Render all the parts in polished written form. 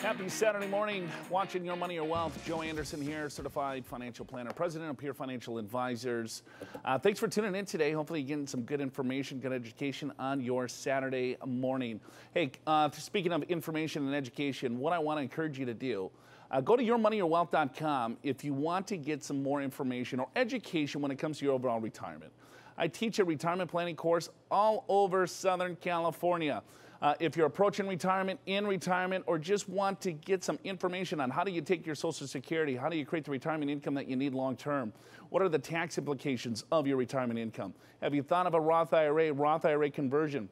Happy Saturday morning, watching Your Money, Your Wealth. Joe Anderson here, certified financial planner, president of Peer Financial Advisors. Thanks for tuning in today. Hopefully you're getting some good information, good education on your Saturday morning. Hey, speaking of information and education, what I want to encourage you to do, go to yourmoneyyourwealth.com if you want to get some more information or education when it comes to your overall retirement. I teach a retirement planning course all over Southern California. If you're approaching retirement, in retirement, or just want to get some information on how do you take your Social Security, how do you create the retirement income that you need long term, what are the tax implications of your retirement income? Have you thought of a Roth IRA conversion?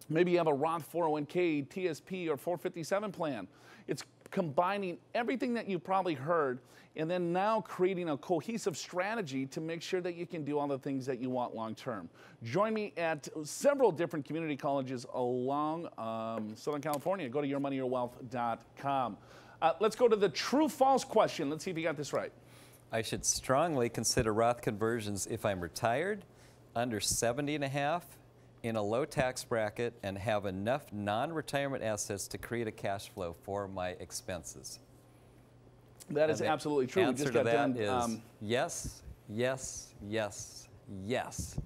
Maybe you have a Roth 401k, TSP, or 457 plan. It's combining everything that you probably heard and then now creating a cohesive strategy to make sure that you can do all the things that you want long term. Join me at several different community colleges along Southern California. Go to yourmoneyyourwealth.com. Let's go to the true-false question. Let's see if you got this right. I should strongly consider Roth conversions if I'm retired, under 70 and a half, in a low tax bracket, and have enough non-retirement assets to create a cash flow for my expenses. That is absolutely true. The answer to that is yes, yes, yes, yes.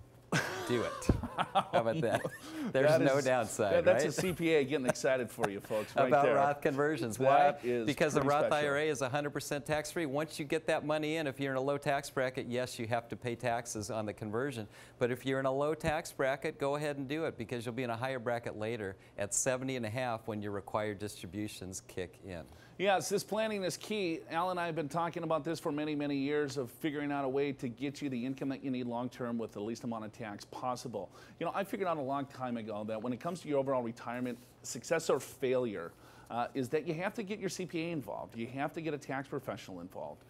Do it. How about that? There's no downside, that's right? a CPA getting excited for you folks right about there. Roth conversions. Why? Because the Roth IRA is 100% tax-free. Once you get that money in, if you're in a low tax bracket, yes, you have to pay taxes on the conversion. But if you're in a low tax bracket, go ahead and do it because you'll be in a higher bracket later at 70 and a half when your required distributions kick in. Yes, this planning is key. Al and I have been talking about this for many, many years of figuring out a way to get you the income that you need long term with the least amount of tax possible. You know, I figured out a long time ago that when it comes to your overall retirement, success or failure is that you have to get your CPA involved. You have to get a tax professional involved.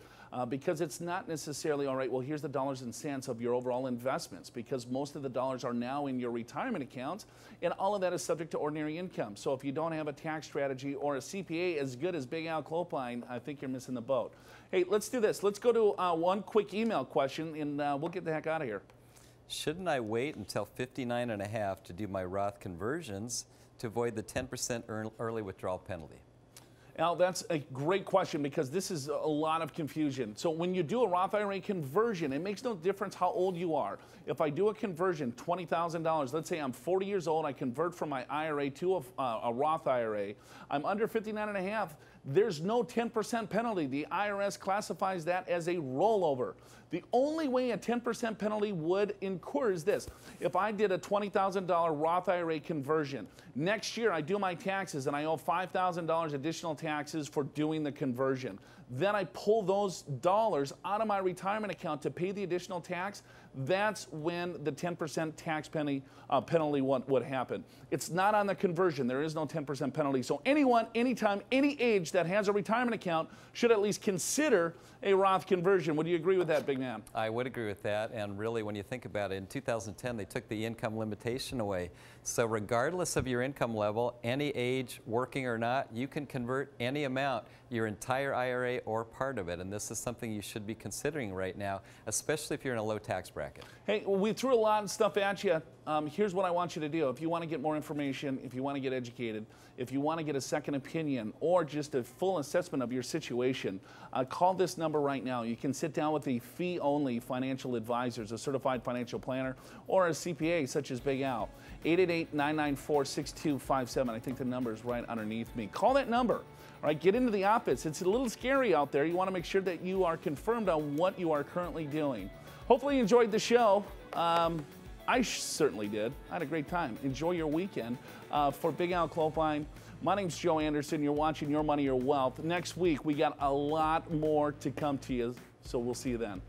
Because it's not necessarily, all right, well, here's the dollars and cents of your overall investments, because most of the dollars are now in your retirement accounts, and all of that is subject to ordinary income. So if you don't have a tax strategy or a CPA as good as Big Al Clopine, I think you're missing the boat. Hey, let's do this. Let's go to one quick email question, and we'll get the heck out of here. Shouldn't I wait until 59 and a half to do my Roth conversions to avoid the 10% early withdrawal penalty? Al, that's a great question because this is a lot of confusion. So when you do a Roth IRA conversion, it makes no difference how old you are. If I do a conversion, $20,000, let's say I'm 40 years old, I convert from my IRA to a Roth IRA, I'm under 59 and a half, there's no 10% penalty. The IRS classifies that as a rollover. The only way a 10% penalty would incur is this. If I did a $20,000 Roth IRA conversion, next year I do my taxes and I owe $5,000 additional taxes for doing the conversion. Then I pull those dollars out of my retirement account to pay the additional tax. That's when the 10% tax penalty would happen. It's not on the conversion. There is no 10% penalty. So anyone, anytime, any age that has a retirement account should at least consider a Roth conversion. Would you agree with that, big man? I would agree with that. And really, when you think about it, in 2010, they took the income limitation away. So regardless of your income level, any age, working or not, you can convert any amount, your entire IRA or part of it. And this is something you should be considering right now, especially if you're in a low tax bracket. Hey, we threw a lot of stuff at you. Here's what I want you to do. If you want to get more information, if you want to get educated, if you want to get a second opinion or just a full assessment of your situation, call this number right now. You can sit down with a fee-only financial advisor, a certified financial planner, or a CPA such as Big Al. 888-994-6257. I think the number is right underneath me. Call that number. All right, get into the office. It's a little scary out there. You want to make sure that you are confirmed on what you are currently doing. Hopefully you enjoyed the show. I certainly did. I had a great time. Enjoy your weekend. For Big Al Clopine, my name's Joe Anderson. You're watching Your Money, Your Wealth. Next week, we got a lot more to come to you, so we'll see you then.